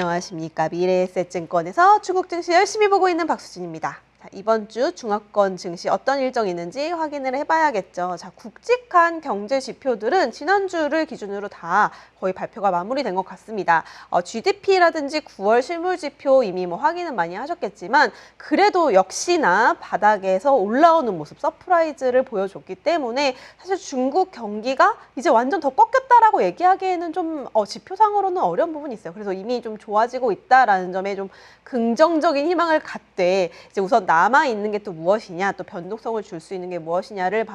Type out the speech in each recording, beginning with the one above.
안녕하십니까. 미래에셋증권에서 중국 증시 열심히 보고 있는 박수진입니다. 자, 이번 주 중화권 증시 어떤 일정이 있는지 확인을 해봐야겠죠. 자, 굵직한 경제 지표들은 지난주를 기준으로 다 거의 발표가 마무리된 것 같습니다. GDP라든지 9월 실물 지표 이미 확인은 많이 하셨겠지만 그래도 역시나 바닥에서 올라오는 모습, 서프라이즈를 보여줬기 때문에 사실 중국 경기가 이제 완전 더 꺾였다라고 얘기하기에는 좀 지표상으로는 어려운 부분이 있어요. 그래서 이미 좀 좋아지고 있다라는 점에 좀 긍정적인 희망을 갖되 이제 우선 남아있는 게 또 무엇이냐, 또 변동성을 줄 수 있는 게 무엇이냐를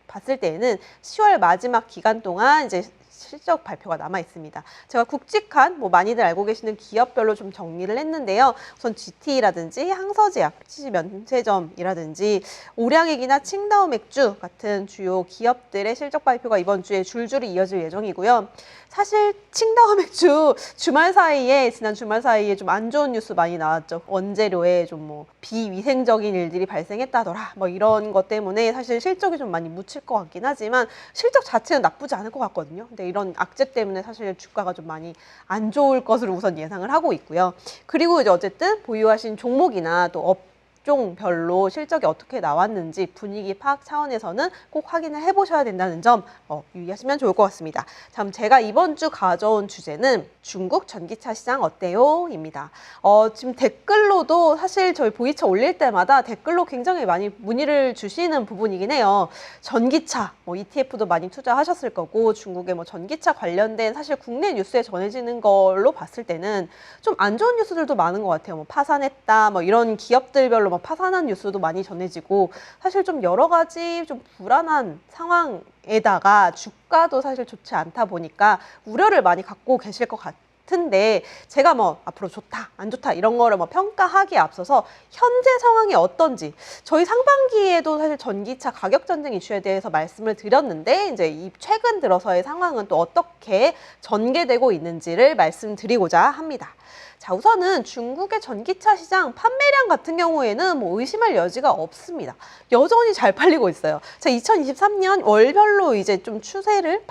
봤을 때에는 10월 마지막 기간 동안 이제 실적 발표가 남아 있습니다. 제가 굵직한 많이들 알고 계시는 기업별로 좀 정리를 했는데요. 우선 GT라든지 항서제약, 면세점이라든지 오량액이나 칭다오 맥주 같은 주요 기업들의 실적 발표가 이번 주에 줄줄이 이어질 예정이고요. 사실 칭다오 맥주 지난 주말 사이에 좀 안 좋은 뉴스 많이 나왔죠. 원재료에 좀 비위생적인 일들이 발생했다더라. 이런 것 때문에 사실 실적이 좀 많이 묻힐 것 같긴 하지만 실적 자체는 나쁘지 않을 것 같거든요. 근데 이런 악재 때문에 사실 주가가 좀 많이 안 좋을 것으로 우선 예상을 하고 있고요. 그리고 이제 어쨌든 보유하신 종목이나 또 업종별로 실적이 어떻게 나왔는지 분위기 파악 차원에서는 꼭 확인을 해보셔야 된다는 점 유의하시면 좋을 것 같습니다. 다음 제가 이번 주 가져온 주제는 중국 전기차 시장 어때요? 입니다. 지금 댓글로도 사실 저희 보이차 올릴 때마다 댓글로 굉장히 많이 문의를 주시는 부분이긴 해요. 전기차, ETF도 많이 투자하셨을 거고 중국의 전기차 관련된 사실 국내 뉴스에 전해지는 걸로 봤을 때는 좀 안 좋은 뉴스들도 많은 것 같아요. 파산했다, 이런 기업들별로 파산한 뉴스도 많이 전해지고 사실 좀 여러 가지 좀 불안한 상황에다가 주가도 사실 좋지 않다 보니까 우려를 많이 갖고 계실 것 같은데 제가 앞으로 좋다, 안 좋다 이런 거를 평가하기에 앞서서 현재 상황이 어떤지 저희 상반기에도 사실 전기차 가격 전쟁 이슈에 대해서 말씀을 드렸는데 이제 이 최근 들어서의 상황은 또 어떻게 전개되고 있는지를 말씀드리고자 합니다. 자, 우선은 중국의 전기차 시장 판매량 같은 경우에는 의심할 여지가 없습니다. 여전히 잘 팔리고 있어요. 자, 2023년 월별로 이제 좀 추세를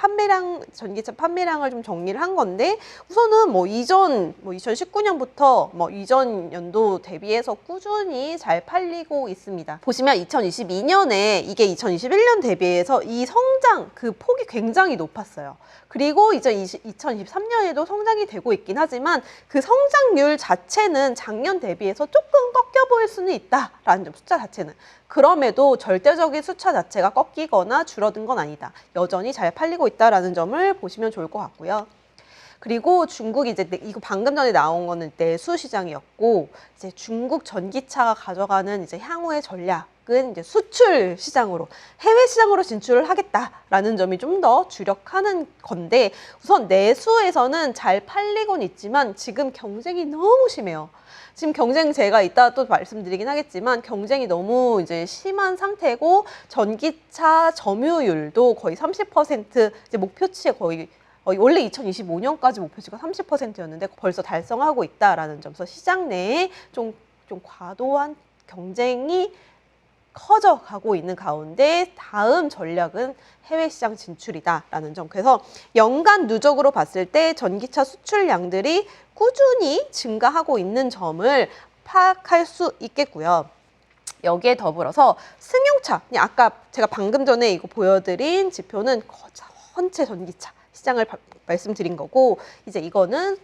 전기차 판매량을 좀 정리를 한 건데 우선은 2019년부터 이전 연도 대비해서 꾸준히 잘 팔리고 있습니다. 보시면 2022년에 이게 2021년 대비해서 이 성장 그 폭이 굉장히 높았어요. 그리고 이제 2023년에도 성장이 되고 있긴 하지만 그 성장률 자체는 작년 대비해서 조금 꺾여 보일 수는 있다라는 점, 숫자 자체는. 그럼에도 절대적인 숫자 자체가 꺾이거나 줄어든 건 아니다. 여전히 잘 팔리고 있다라는 점을 보시면 좋을 것 같고요. 그리고 중국이 이제 이거 방금 전에 나온 거는 내수 시장이었고 이제 중국 전기차가 가져가는 이제 향후의 전략은 이제 수출 시장으로 해외 시장으로 진출을 하겠다라는 점이 좀 더 주력하는 건데 우선 내수에서는 잘 팔리곤 있지만 지금 경쟁이 너무 심해요. 지금 경쟁 제가 이따 또 말씀드리긴 하겠지만 경쟁이 너무 이제 심한 상태고 전기차 점유율도 거의 30% 이제 목표치에 거의 원래 2025년까지 목표치가 30%였는데 벌써 달성하고 있다라는 점에서 시장 내에 좀 과도한 경쟁이 커져가고 있는 가운데 다음 전략은 해외 시장 진출이다라는 점. 그래서 연간 누적으로 봤을 때 전기차 수출량들이 꾸준히 증가하고 있는 점을 파악할 수 있겠고요. 여기에 더불어서 승용차, 아까 제가 방금 전에 이거 보여드린 지표는 전체 전기차 시장을 말씀드린 거고 이제 이거는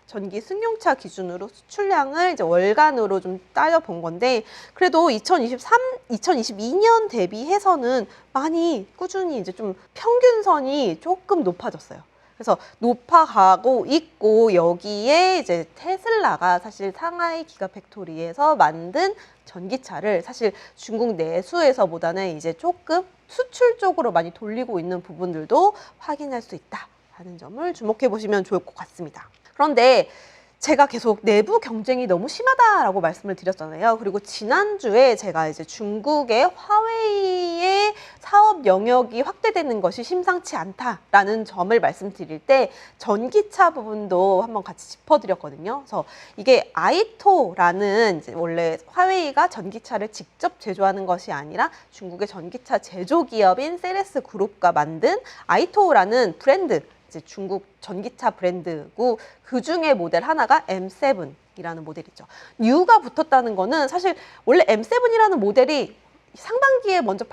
전기 승용차 기준으로 수출량을 이제 월간으로 좀 따져본 건데 그래도 2022년 대비해서는 많이 꾸준히 이제 좀 평균선이 조금 높아졌어요. 그래서 높아가고 있고 여기에 이제 테슬라가 사실 상하이 기가팩토리에서 만든 전기차를 사실 중국 내수에서보다는 이제 조금 수출 쪽으로 많이 돌리고 있는 부분들도 확인할 수 있다라는 점을 주목해 보시면 좋을 것 같습니다. 그런데 제가 계속 내부 경쟁이 너무 심하다라고 말씀을 드렸잖아요. 그리고 지난주에 제가 이제 중국의 화웨이의 사업 영역이 확대되는 것이 심상치 않다라는 점을 말씀드릴 때 전기차 부분도 한번 같이 짚어드렸거든요. 그래서 이게 아이토라는 이제 원래 화웨이가 전기차를 직접 제조하는 것이 아니라 중국의 전기차 제조 기업인 세레스 그룹과 만든 아이토라는 브랜드 이제 중국 전기차 브랜드고 그 중에 모델 하나가 M7이라는 모델이죠. U가 붙었다는 거는 사실 원래 M7이라는 모델이 상반기에 먼저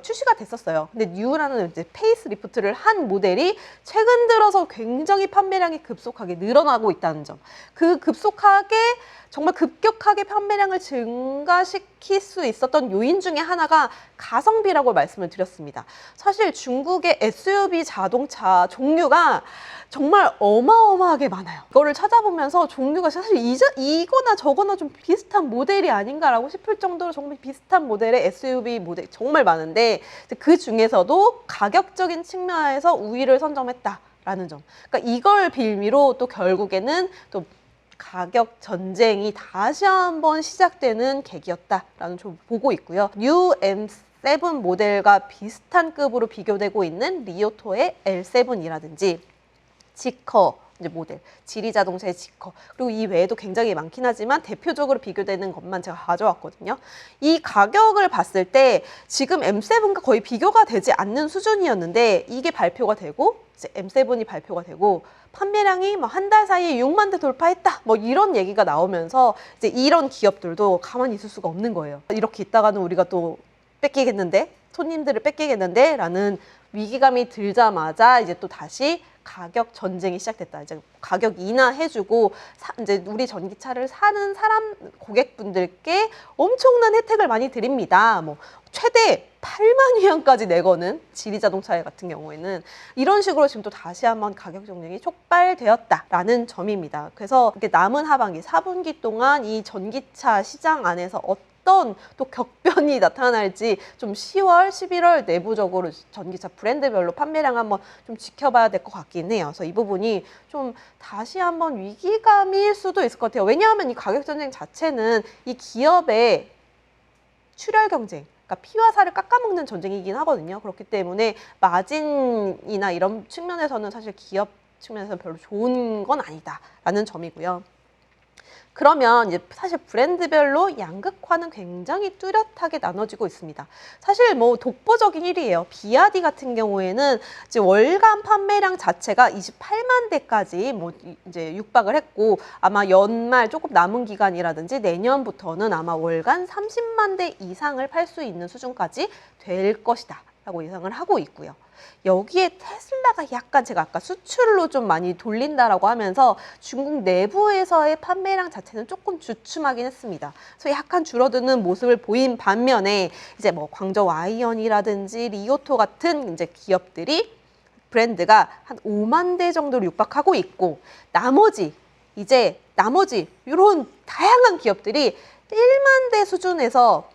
출시가 됐었어요. 근데 U라는 이제 페이스리프트를 한 모델이 최근 들어서 굉장히 판매량이 급속하게 늘어나고 있다는 점. 그 급속하게 정말 급격하게 판매량을 증가시킬 수 있었던 요인 중에 하나가 가성비라고 말씀을 드렸습니다. 사실 중국의 SUV 자동차 종류가 정말 어마어마하게 많아요. 이거를 찾아보면서 종류가 사실 이거나 저거나 좀 비슷한 모델이 아닌가라고 싶을 정도로 정말 비슷한 모델의 SUV 모델이 정말 많은데 그 중에서도 가격적인 측면에서 우위를 선점했다라는 점. 그러니까 이걸 빌미로 또 결국에는 또 가격 전쟁이 다시 한번 시작되는 계기였다라는 점 보고 있고요. UM7 모델과 비슷한 급으로 비교되고 있는 리오토의 L7이라든지 지커 이제 모델, 지리자동차의 지커, 그리고 이 외에도 굉장히 많긴 하지만 대표적으로 비교되는 것만 제가 가져왔거든요. 이 가격을 봤을 때 지금 M7과 거의 비교가 되지 않는 수준이었는데 이게 발표가 되고 이제 M7이 발표가 되고 판매량이 뭐 한 달 사이에 6만 대 돌파했다 뭐 이런 얘기가 나오면서 이제 이런 기업들도 가만히 있을 수가 없는 거예요. 이렇게 있다가는 우리가 또 뺏기겠는데, 손님들을 뺏기겠는데 라는 위기감이 들자마자 이제 또 다시 가격 전쟁이 시작됐다. 이제 가격 인하해주고 이제 우리 전기차를 사는 고객분들께 엄청난 혜택을 많이 드립니다. 뭐 최대 8만 위안까지 내거는 지리자동차 같은 경우에는 이런 식으로 지금 또 다시 한번 가격 전쟁이 촉발되었다라는 점입니다. 그래서 이렇게 남은 하반기 4분기 동안 이 전기차 시장 안에서 어떤 또 격변이 나타날지 좀 10월, 11월 내부적으로 전기차 브랜드별로 판매량 한번 좀 지켜봐야 될 것 같긴 해요. 그래서 이 부분이 좀 다시 한번 위기감일 수도 있을 것 같아요. 왜냐하면 이 가격 전쟁 자체는 이 기업의 출혈 경쟁, 그러니까 피와 살을 깎아먹는 전쟁이긴 하거든요. 그렇기 때문에 마진이나 이런 측면에서는 사실 기업 측면에서 별로 좋은 건 아니다라는 점이고요. 그러면 이제 사실 브랜드별로 양극화는 굉장히 뚜렷하게 나눠지고 있습니다. 사실 뭐 독보적인 1위예요. 비아디 같은 경우에는 이제 월간 판매량 자체가 28만 대까지 뭐 이제 육박을 했고 아마 연말 조금 남은 기간이라든지 내년부터는 아마 월간 30만 대 이상을 팔 수 있는 수준까지 될 것이다 라고 예상을 하고 있고요. 여기에 테슬라가 약간 제가 아까 수출로 좀 많이 돌린다라고 하면서 중국 내부에서의 판매량 자체는 조금 주춤하긴 했습니다. 그래서 약간 줄어드는 모습을 보인 반면에 이제 뭐 광저우 아이언이라든지 리오토 같은 이제 기업들이 브랜드가 한 5만 대 정도로 육박하고 있고 나머지 이런 다양한 기업들이 1만 대 수준에서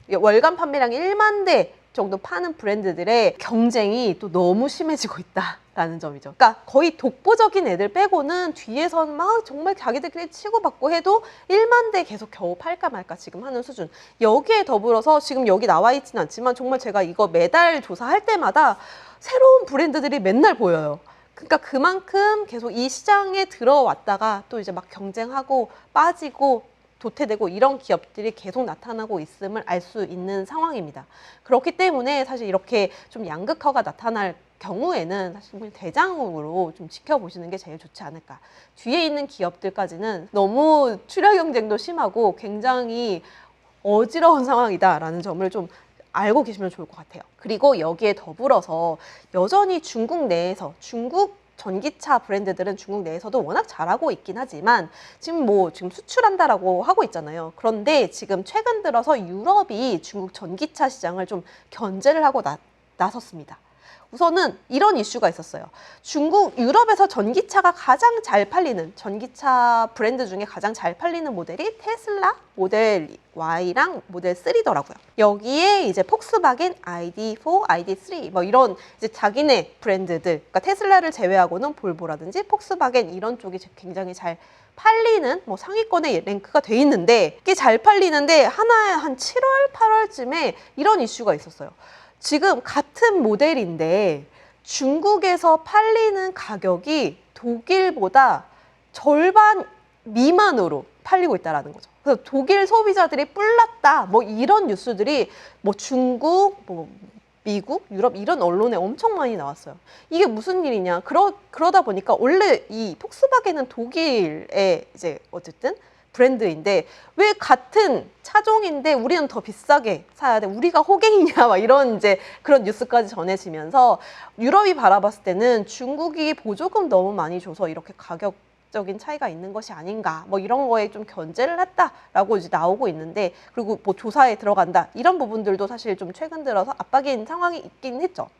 월간 판매량 1만 대 정도 파는 브랜드들의 경쟁이 또 너무 심해지고 있다라는 점이죠. 그러니까 거의 독보적인 애들 빼고는 뒤에선 막 정말 자기들끼리 치고받고 해도 1만 대 계속 겨우 팔까 말까 지금 하는 수준. 여기에 더불어서 지금 여기 나와 있지는 않지만 정말 제가 이거 매달 조사할 때마다 새로운 브랜드들이 맨날 보여요. 그러니까 그만큼 계속 이 시장에 들어왔다가 또 이제 막 경쟁하고 빠지고 도태되고 이런 기업들이 계속 나타나고 있음을 알 수 있는 상황입니다. 그렇기 때문에 사실 이렇게 좀 양극화가 나타날 경우에는 사실 대장으로 좀 지켜보시는 게 제일 좋지 않을까. 뒤에 있는 기업들까지는 너무 출혈 경쟁도 심하고 굉장히 어지러운 상황이다라는 점을 좀 알고 계시면 좋을 것 같아요. 그리고 여기에 더불어서 여전히 중국 전기차 브랜드들은 중국 내에서도 워낙 잘하고 있긴 하지만 지금 수출한다라고 하고 있잖아요. 그런데 지금 최근 들어서 유럽이 중국 전기차 시장을 좀 견제를 하고 나섰습니다. 우선은 이런 이슈가 있었어요. 유럽에서 전기차가 가장 잘 팔리는 전기차 브랜드 중에 가장 잘 팔리는 모델이 테슬라 모델 Y랑 모델 3더라고요. 여기에 이제 폭스바겐 ID4, ID3 뭐 이런 이제 자기네 브랜드들, 그러니까 테슬라를 제외하고는 볼보라든지 폭스바겐 이런 쪽이 굉장히 잘 팔리는 뭐 상위권에 랭크가 돼 있는데 이게 잘 팔리는데 하나에 한 7월, 8월쯤에 이런 이슈가 있었어요. 지금 같은 모델인데 중국에서 팔리는 가격이 독일보다 절반 미만으로 팔리고 있다는 거죠. 그래서 독일 소비자들이 뿔났다 뭐 이런 뉴스들이 뭐 중국, 뭐 미국, 유럽 이런 언론에 엄청 많이 나왔어요. 이게 무슨 일이냐? 그러다 보니까 원래 이 폭스바겐은 독일의 이제 어쨌든 브랜드인데 왜 같은 차종인데 우리는 더 비싸게 사야 돼? 우리가 호갱이냐? 막 이런 이제 그런 뉴스까지 전해지면서 유럽이 바라봤을 때는 중국이 보조금 너무 많이 줘서 이렇게 가격적인 차이가 있는 것이 아닌가? 뭐 이런 거에 좀 견제를 했다라고 이제 나오고 있는데, 그리고 뭐 조사에 들어간다 이런 부분들도 사실 좀 최근 들어서 압박인 상황이 있긴 했죠.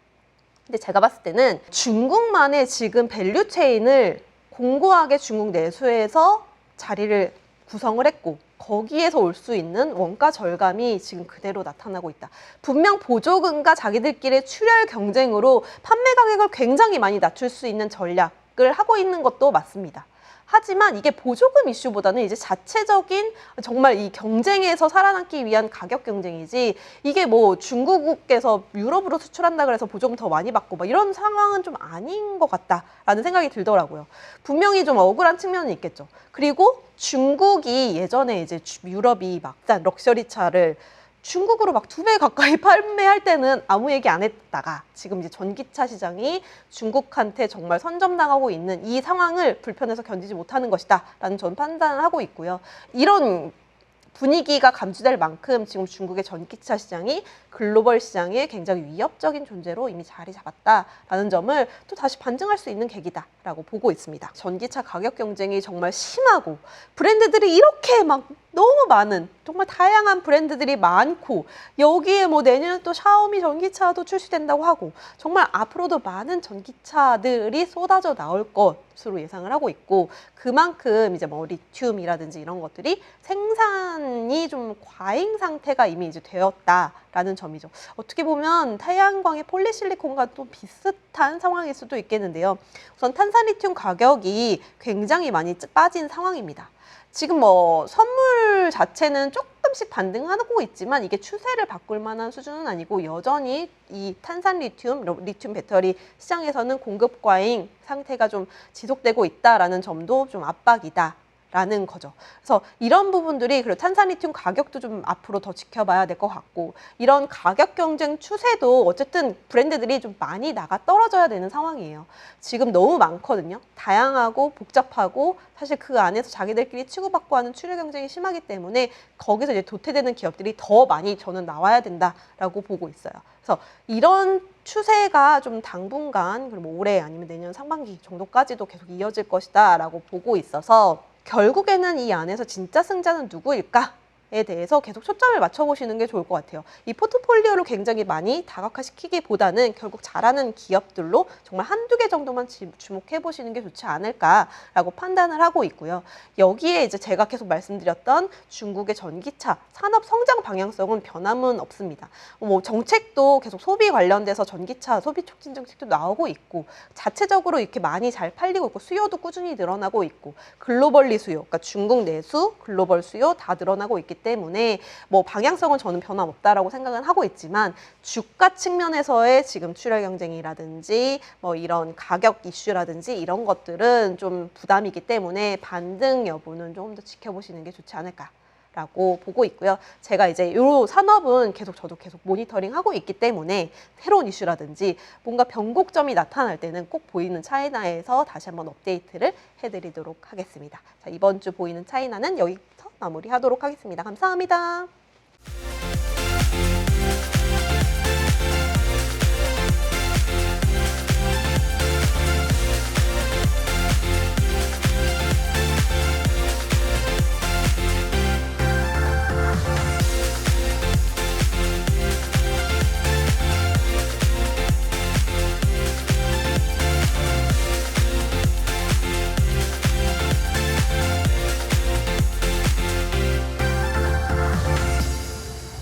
근데 제가 봤을 때는 중국만의 지금 밸류 체인을 공고하게 중국 내수에서 자리를 구성을 했고 거기에서 올 수 있는 원가 절감이 지금 그대로 나타나고 있다. 분명 보조금과 자기들끼리의 출혈 경쟁으로 판매 가격을 굉장히 많이 낮출 수 있는 전략을 하고 있는 것도 맞습니다. 하지만 이게 보조금 이슈보다는 이제 자체적인 정말 이 경쟁에서 살아남기 위한 가격 경쟁이지, 이게 뭐 중국에서 유럽으로 수출한다 그래서 보조금 더 많이 받고 막 이런 상황은 좀 아닌 것 같다라는 생각이 들더라고요. 분명히 좀 억울한 측면은 있겠죠. 그리고 중국이 예전에 이제 유럽이 막 럭셔리 차를 중국으로 막 2배 가까이 판매할 때는 아무 얘기 안 했다가 지금 이제 전기차 시장이 중국한테 정말 선점당하고 있는 이 상황을 불편해서 견디지 못하는 것이다 라는 전 판단을 하고 있고요. 이런 분위기가 감지될 만큼 지금 중국의 전기차 시장이 글로벌 시장에 굉장히 위협적인 존재로 이미 자리 잡았다라는 점을 또 다시 반증할 수 있는 계기다라고 보고 있습니다. 전기차 가격 경쟁이 정말 심하고 브랜드들이 이렇게 막 너무 많은, 정말 다양한 브랜드들이 많고 여기에 뭐 내년에 또 샤오미 전기차도 출시된다고 하고 정말 앞으로도 많은 전기차들이 쏟아져 나올 것으로 예상을 하고 있고, 그만큼 이제 뭐 리튬이라든지 이런 것들이 생산이 좀 과잉 상태가 이미 이제 되었다라는 점이죠. 어떻게 보면 태양광의 폴리실리콘과 또 비슷한 상황일 수도 있겠는데요. 우선 탄산리튬 가격이 굉장히 많이 빠진 상황입니다. 지금 뭐 선물 자체는 조금씩 반등하고 있지만 이게 추세를 바꿀 만한 수준은 아니고 여전히 이 탄산 리튬 배터리 시장에서는 공급 과잉 상태가 좀 지속되고 있다라는 점도 좀 압박이다 라는 거죠. 그래서 이런 부분들이, 그리고 탄산리튬 가격도 좀 앞으로 더 지켜봐야 될 것 같고, 이런 가격 경쟁 추세도 어쨌든 브랜드들이 좀 많이 나가 떨어져야 되는 상황이에요. 지금 너무 많거든요. 다양하고 복잡하고 사실 그 안에서 자기들끼리 치고받고 하는 출혈 경쟁이 심하기 때문에 거기서 이제 도태되는 기업들이 더 많이 저는 나와야 된다라고 보고 있어요. 그래서 이런 추세가 좀 당분간, 그리고 올해 아니면 내년 상반기 정도까지도 계속 이어질 것이다 라고 보고 있어서 결국에는 이 안에서 진짜 승자는 누구일까에 대해서 계속 초점을 맞춰보시는 게 좋을 것 같아요. 이 포트폴리오를 굉장히 많이 다각화시키기보다는 결국 잘하는 기업들로 정말 한두 개 정도만 주목해보시는 게 좋지 않을까라고 판단을 하고 있고요. 여기에 이제 제가 계속 말씀드렸던 중국의 전기차 산업 성장 방향성은 변함은 없습니다. 뭐 정책도 계속 소비 관련돼서 전기차 소비 촉진 정책도 나오고 있고, 자체적으로 이렇게 많이 잘 팔리고 있고, 수요도 꾸준히 늘어나고 있고, 글로벌리 수요, 그러니까 중국 내수, 글로벌 수요 다 늘어나고 있기 때문에 뭐 방향성은 저는 변함없다라고 생각은 하고 있지만, 주가 측면에서의 지금 출혈 경쟁이라든지 뭐 이런 가격 이슈라든지 이런 것들은 좀 부담이기 때문에 반등 여부는 조금 더 지켜보시는 게 좋지 않을까 라고 보고 있고요. 제가 이제 이 산업은 저도 계속 모니터링하고 있기 때문에 새로운 이슈라든지 뭔가 변곡점이 나타날 때는 꼭 보이는 차이나에서 다시 한번 업데이트를 해드리도록 하겠습니다. 자, 이번 주 보이는 차이나는 여기서 마무리하도록 하겠습니다. 감사합니다.